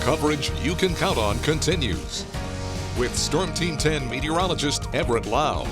Coverage you can count on continues. With Storm Team 10 meteorologist Everett Lau.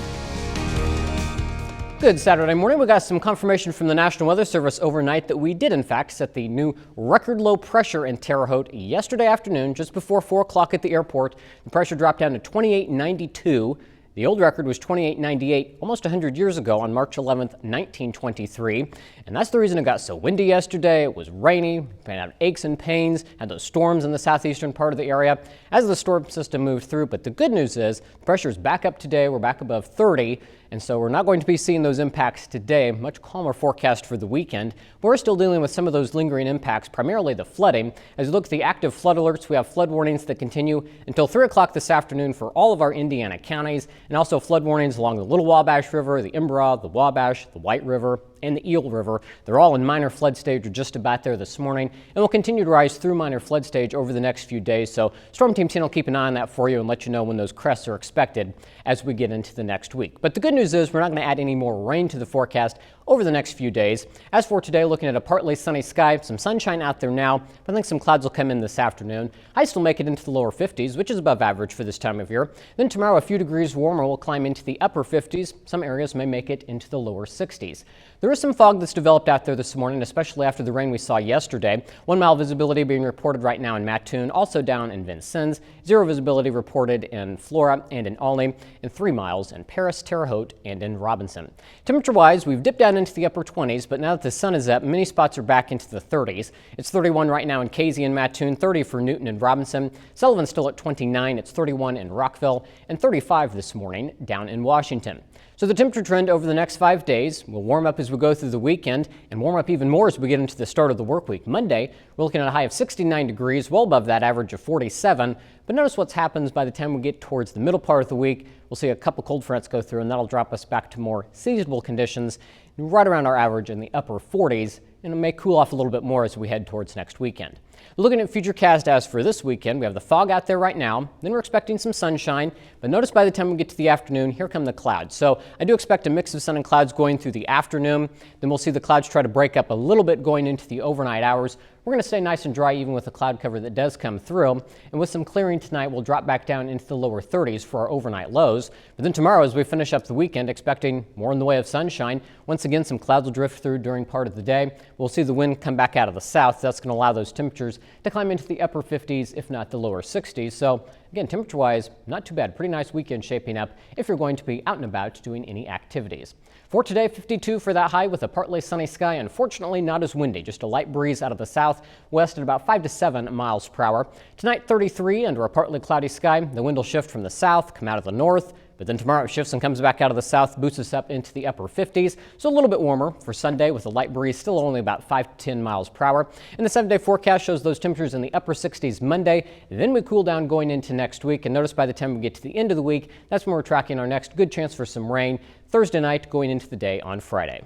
Good Saturday morning. We got some confirmation from the National Weather Service overnight that we did in fact set the new record low pressure in Terre Haute yesterday afternoon, just before 4 o'clock at the airport. The pressure dropped down to 2892. The old record was 2898 almost 100 years ago on March 11th, 1923. And that's the reason it got so windy yesterday. It was rainy, had aches and pains, had those storms in the southeastern part of the area as the storm system moved through. But the good news is the pressure is back up today. We're back above 30. And so we're not going to be seeing those impacts today. Much calmer forecast for the weekend. But we're still dealing with some of those lingering impacts, primarily the flooding. As we look at the active flood alerts, we have flood warnings that continue until 3 o'clock this afternoon for all of our Indiana counties, and also flood warnings along the Little Wabash River, the Imbra, the Wabash, the White River, and the Eel River. They're all in minor flood stage or just about there this morning, and will continue to rise through minor flood stage over the next few days. So Storm Team 10 will keep an eye on that for you and let you know when those crests are expected as we get into the next week. But the good news is we're not going to add any more rain to the forecast over the next few days. As for today, looking at a partly sunny sky, some sunshine out there now, but I think some clouds will come in this afternoon. Highs will make it into the lower 50s, which is above average for this time of year. Then tomorrow, a few degrees warmer will climb into the upper 50s. Some areas may make it into the lower 60s. There is some fog that's developed out there this morning, especially after the rain we saw yesterday. 1 mile visibility being reported right now in Mattoon, also down in Vincennes. 0 visibility reported in Flora and in Olney, and 3 miles in Paris, Terre Haute, and in Robinson. Temperature-wise, we've dipped down into the upper 20s, but now that the sun is up, many spots are back into the 30s. It's 31 right now in Casey and Mattoon, 30 for Newton and Robinson. Sullivan's still at 29. It's 31 in Rockville, and 35 this morning down in Washington. So the temperature trend over the next 5 days will warm up as we go through the weekend and warm up even more as we get into the start of the work week. Monday, we're looking at a high of 69 degrees, well above that average of 47. But notice what happens by the time we get towards the middle part of the week. We'll see a couple cold fronts go through, and that'll drop us back to more seasonable conditions right around our average in the upper 40s. And it may cool off a little bit more as we head towards next weekend. Looking at Futurecast as for this weekend, we have the fog out there right now. Then we're expecting some sunshine. But notice by the time we get to the afternoon, here come the clouds. So I do expect a mix of sun and clouds going through the afternoon. Then we'll see the clouds try to break up a little bit going into the overnight hours. We're going to stay nice and dry even with the cloud cover that does come through. And with some clearing tonight, we'll drop back down into the lower 30s for our overnight lows. But then tomorrow, as we finish up the weekend, expecting more in the way of sunshine. Once again, some clouds will drift through during part of the day. We'll see the wind come back out of the south. That's going to allow those temperatures to climb into the upper 50s, if not the lower 60s. So again, temperature-wise, not too bad. Pretty nice weekend shaping up if you're going to be out and about doing any activities. For today, 52 for that high with a partly sunny sky. Unfortunately, not as windy. Just a light breeze out of the southwest at about 5 to 7 miles per hour. Tonight, 33 under a partly cloudy sky. The wind will shift from the south, come out of the north. But then tomorrow it shifts and comes back out of the south, boosts us up into the upper 50s. So a little bit warmer for Sunday with a light breeze, still only about 5 to 10 miles per hour. And the 7-day forecast shows those temperatures in the upper 60s Monday. Then we cool down going into next week. And notice by the time we get to the end of the week, that's when we're tracking our next good chance for some rain Thursday night going into the day on Friday.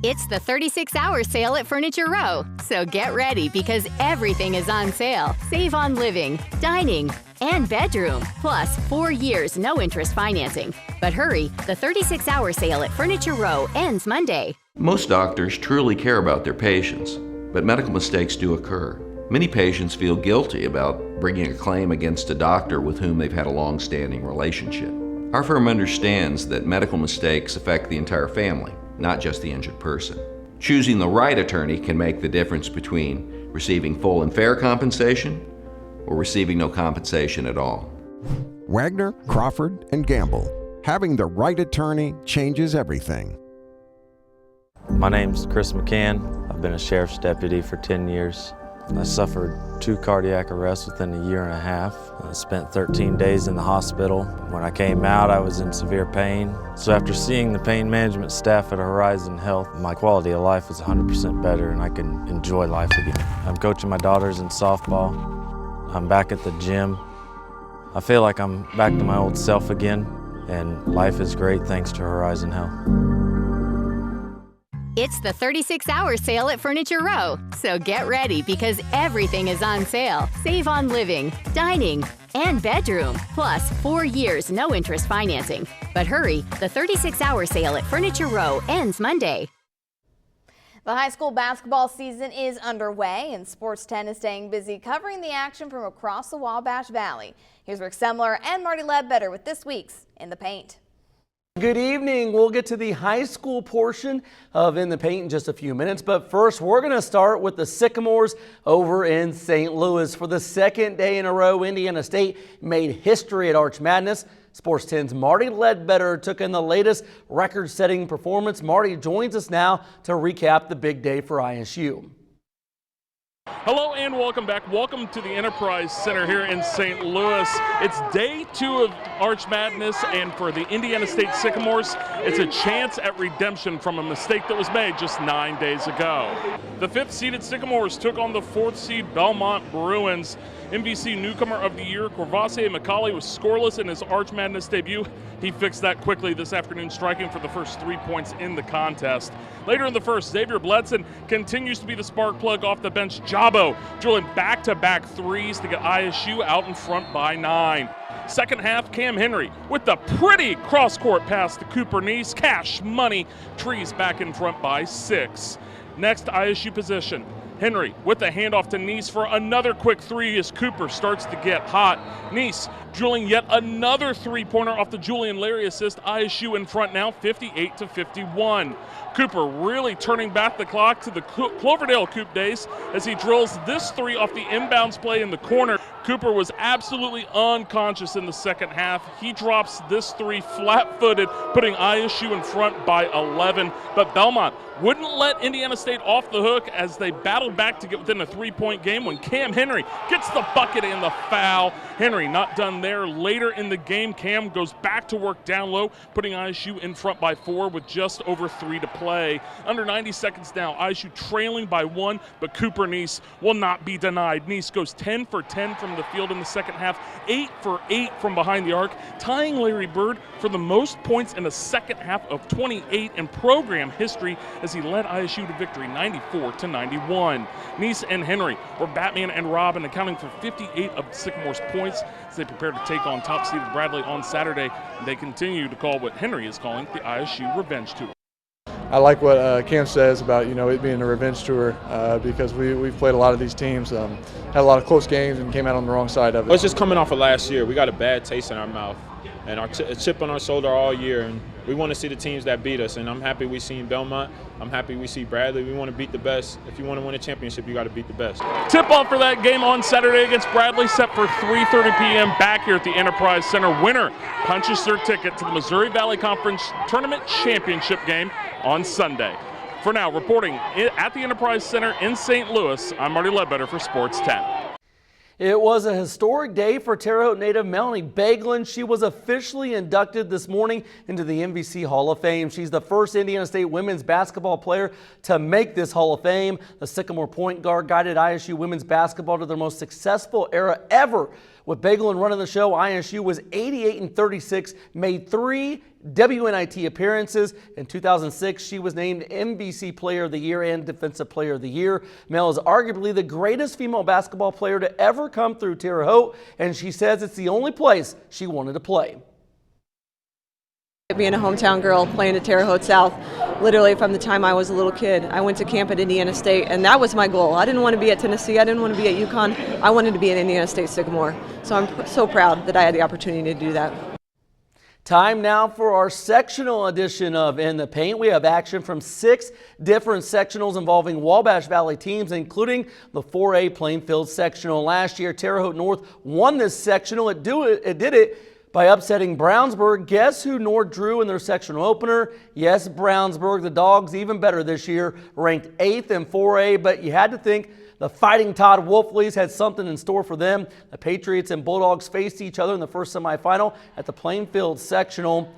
It's the 36-hour sale at Furniture Row. So get ready because everything is on sale. Save on living, dining, and bedroom. Plus 4 years no interest financing. But hurry, the 36-hour sale at Furniture Row ends Monday. Most doctors truly care about their patients, but medical mistakes do occur. Many patients feel guilty about bringing a claim against a doctor with whom they've had a long-standing relationship. Our firm understands that medical mistakes affect the entire family, not just the injured person. Choosing the right attorney can make the difference between receiving full and fair compensation or receiving no compensation at all. Wagner, Crawford, and Gamble. Having the right attorney changes everything. My name's Chris McCann. I've been a sheriff's deputy for 10 years. I suffered 2 cardiac arrests within a year and a half. I spent 13 days in the hospital. When I came out, I was in severe pain. So after seeing the pain management staff at Horizon Health, my quality of life is 100% better and I can enjoy life again. I'm coaching my daughters in softball. I'm back at the gym. I feel like I'm back to my old self again, and life is great thanks to Horizon Health. It's the 36-hour sale at Furniture Row. So get ready because everything is on sale. Save on living, dining, and bedroom. Plus 4 years no interest financing. But hurry, the 36-hour sale at Furniture Row ends Monday. The high school basketball season is underway, and Sports 10 is staying busy covering the action from across the Wabash Valley. Here's Rick Semler and Marty Ledbetter with this week's In the Paint. Good evening. We'll get to the high school portion of In the Paint in just a few minutes, but first we're going to start with the Sycamores over in St. Louis. For the second day in a row, Indiana State made history at Arch Madness. Sports 10's Marty Ledbetter took in the latest record-setting performance. Marty joins us now to recap the big day for ISU. Hello and welcome back. Welcome to the Enterprise Center here in St. Louis. It's day 2 of Arch Madness, and for the Indiana State Sycamores, it's a chance at redemption from a mistake that was made just 9 days ago. The 5th-seeded Sycamores took on the 4th-seed Belmont Bruins. MVC Newcomer of the Year, Corvassier McCauley, was scoreless in his Arch Madness debut. He fixed that quickly this afternoon, striking for the first 3 points in the contest. Later in the first, Xavier Bledson continues to be the spark plug off the bench. Jabo drilling back-to-back threes to get ISU out in front by 9. Second half, Cam Henry with the pretty cross-court pass to Cooper Neese. Cash money, Trees back in front by 6. Next, ISU position. Henry with the handoff to Neese for another quick three as Cooper starts to get hot. Neese drilling yet another three-pointer off the Julian Larry assist. ISU in front now, 58-51. Cooper really turning back the clock to the Cloverdale Coop days as he drills this three off the inbounds play in the corner. Cooper was absolutely unconscious in the second half. He drops this three flat-footed, putting ISU in front by 11. But Belmont wouldn't let Indiana State off the hook as they battled back to get within a 3-point game when Cam Henry gets the bucket and the foul. Henry not done there. Later in the game, Cam goes back to work down low, putting ISU in front by 4 with just over 3 to play. Under 90 seconds now, ISU trailing by 1, but Cooper Neese will not be denied. Neese goes 10 for 10 from the field in the second half, 8 for 8 from behind the arc, tying Larry Bird for the most points in the second half of 28 in program history as he led ISU to victory 94-91. Neese and Henry were Batman and Robin, accounting for 58 of Sycamore's points as they prepare to take on top-seeded Bradley on Saturday. They continue to call what Henry is calling the ISU Revenge Tour. I like what Cam says about it being a revenge tour because we've played a lot of these teams, had a lot of close games and came out on the wrong side of it. Well, it's just coming off of last year. We got a bad taste in our mouth and a chip on our shoulder all year, and we want to see the teams that beat us. And I'm happy we seen Belmont. I'm happy we see Bradley. We want to beat the best. If you want to win a championship, you got to beat the best. Tip-off for that game on Saturday against Bradley set for 3:30 p.m. back here at the Enterprise Center. Winner punches their ticket to the Missouri Valley Conference Tournament Championship game on Sunday. For now, reporting at the Enterprise Center in St. Louis, I'm Marty Ledbetter for Sports 10. It was a historic day for Terre Haute native Melanie Bagelin. She was officially inducted this morning into the MVC Hall of Fame. She's the first Indiana State women's basketball player to make this Hall of Fame. The Sycamore point guard guided ISU women's basketball to their most successful era ever. With Bagelin running the show, ISU was 88-36, made 3 WNIT appearances. In 2006, she was named MVC Player of the Year and Defensive Player of the Year. Mel is arguably the greatest female basketball player to ever come through Terre Haute, and she says it's the only place she wanted to play. Being a hometown girl, playing at Terre Haute South, literally from the time I was a little kid. I went to camp at Indiana State, and that was my goal. I didn't want to be at Tennessee. I didn't want to be at UConn. I wanted to be at Indiana State Sycamore. So I'm so proud that I had the opportunity to do that. Time now for our sectional edition of In the Paint. We have action from 6 different sectionals involving Wabash Valley teams, including the 4A Plainfield sectional. Last year, Terre Haute North won this sectional. It did it by upsetting Brownsburg. Guess who North drew in their sectional opener? Yes, Brownsburg. The Dogs even better this year, ranked 8th in 4A, but you had to think the Fighting Todd Wolfleys had something in store for them. The Patriots and Bulldogs faced each other in the first semifinal at the Plainfield sectional.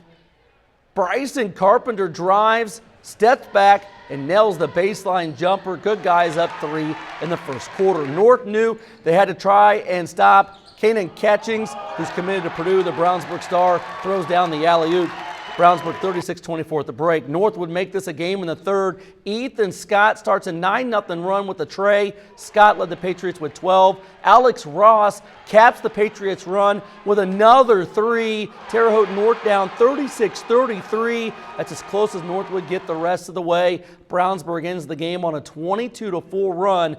Bryson Carpenter drives, steps back, and nails the baseline jumper. Good guys up 3 in the first quarter. North knew they had to try and stop Kanan Catchings, who's committed to Purdue. The Brownsburg star throws down the alley-oop. Brownsburg 36-24 at the break. North would make this a game in the third. Ethan Scott starts a 9-0 run with a tray. Scott led the Patriots with 12. Alex Ross caps the Patriots run with another 3. Terre Haute North down 36-33. That's as close as North would get the rest of the way. Brownsburg ends the game on a 22-4 run